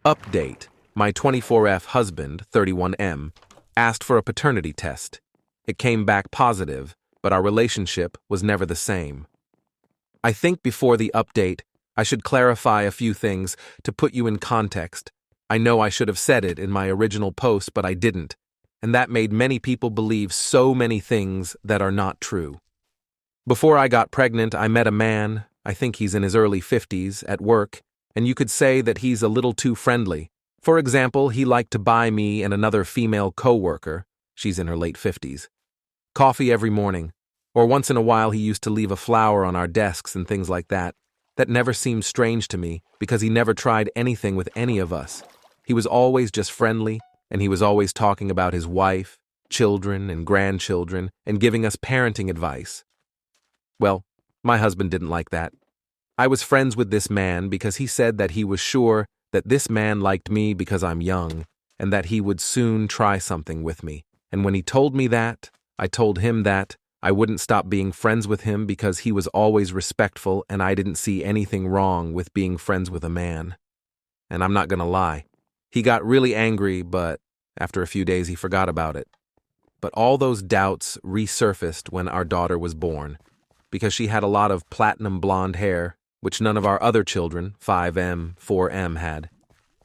Update. My 24F husband, 31M, asked for a paternity test. It came back positive, but our relationship was never the same. I think before the update, I should clarify a few things to put you in context. I know I should have said it in my original post, but I didn't, and that made many people believe so many things that are not true. Before I got pregnant, I met a man, I think he's in his early 50s, at work, and you could say that he's a little too friendly. For example, he liked to buy me and another female co-worker, she's in her late 50s, coffee every morning, or once in a while he used to leave a flower on our desks and things like that. That never seemed strange to me because he never tried anything with any of us. He was always just friendly, and he was always talking about his wife, children, and grandchildren, and giving us parenting advice. Well, my husband didn't like that. I was friends with this man because he said that he was sure that this man liked me because I'm young, and that he would soon try something with me. And when he told me that, I told him that I wouldn't stop being friends with him because he was always respectful and I didn't see anything wrong with being friends with a man. And I'm not gonna lie, he got really angry, but after a few days he forgot about it. But all those doubts resurfaced when our daughter was born, because she had a lot of platinum blonde hair, which none of our other children, 5M, 4M, had.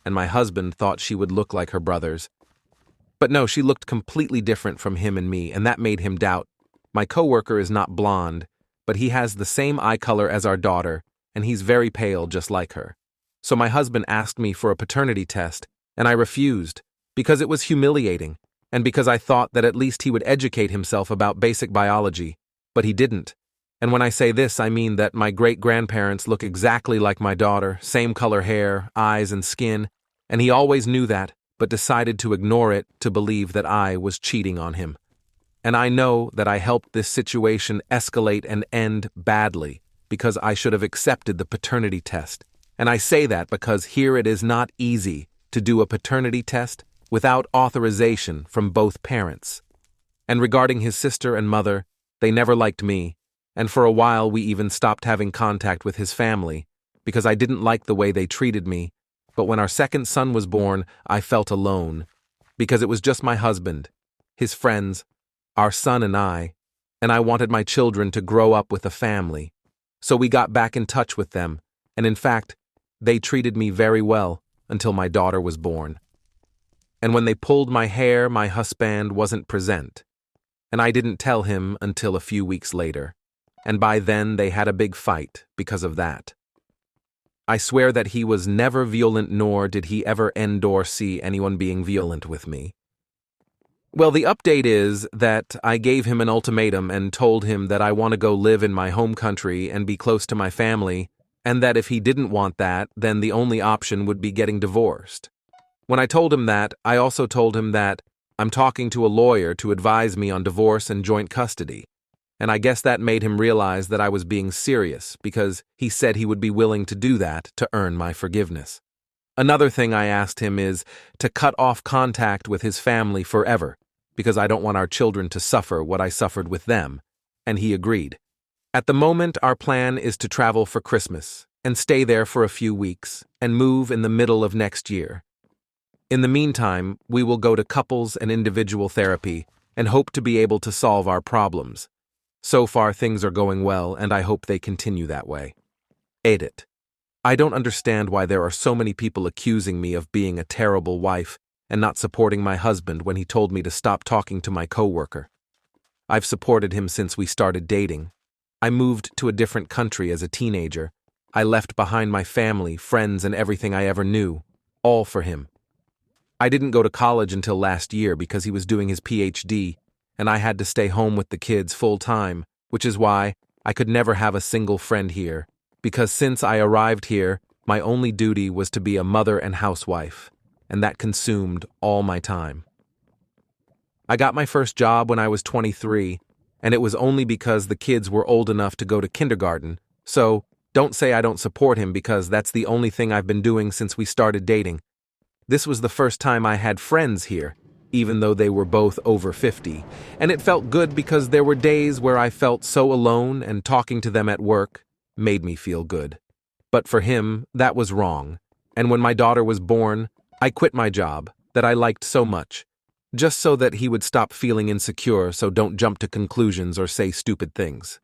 And my husband thought she would look like her brothers. But no, she looked completely different from him and me, and that made him doubt. My coworker is not blonde, but he has the same eye color as our daughter, and he's very pale just like her. So my husband asked me for a paternity test, and I refused, because it was humiliating, and because I thought that at least he would educate himself about basic biology, but he didn't. And when I say this, I mean that my great-grandparents look exactly like my daughter, same color hair, eyes, and skin, and he always knew that, but decided to ignore it to believe that I was cheating on him. And I know that I helped this situation escalate and end badly because I should have accepted the paternity test. And I say that because here it is not easy to do a paternity test without authorization from both parents. And regarding his sister and mother, they never liked me, and for a while we even stopped having contact with his family because I didn't like the way they treated me. But when our second son was born, I felt alone because it was just my husband, his friends, our son and I wanted my children to grow up with a family. So we got back in touch with them, and in fact, they treated me very well until my daughter was born. And when they pulled my hair, my husband wasn't present, and I didn't tell him until a few weeks later, and by then they had a big fight because of that. I swear that he was never violent, nor did he ever endorse anyone being violent with me. Well, the update is that I gave him an ultimatum and told him that I want to go live in my home country and be close to my family, and that if he didn't want that, then the only option would be getting divorced. When I told him that, I also told him that I'm talking to a lawyer to advise me on divorce and joint custody. And I guess that made him realize that I was being serious because he said he would be willing to do that to earn my forgiveness. Another thing I asked him is to cut off contact with his family forever because I don't want our children to suffer what I suffered with them, and he agreed. At the moment, our plan is to travel for Christmas and stay there for a few weeks and move in the middle of next year. In the meantime, we will go to couples and individual therapy and hope to be able to solve our problems. So far, things are going well, and I hope they continue that way. Edit. I don't understand why there are so many people accusing me of being a terrible wife and not supporting my husband when he told me to stop talking to my coworker. I've supported him since we started dating. I moved to a different country as a teenager. I left behind my family, friends, and everything I ever knew, all for him. I didn't go to college until last year because he was doing his PhD, and I had to stay home with the kids full time, which is why I could never have a single friend here, because since I arrived here, my only duty was to be a mother and housewife, and that consumed all my time. I got my first job when I was 23, and it was only because the kids were old enough to go to kindergarten, so don't say I don't support him because that's the only thing I've been doing since we started dating. This was the first time I had friends here, even though they were both over 50, and it felt good because there were days where I felt so alone and talking to them at work made me feel good. But for him, that was wrong, And when my daughter was born, I quit my job that I liked so much, just so that he would stop feeling insecure, so don't jump to conclusions or say stupid things.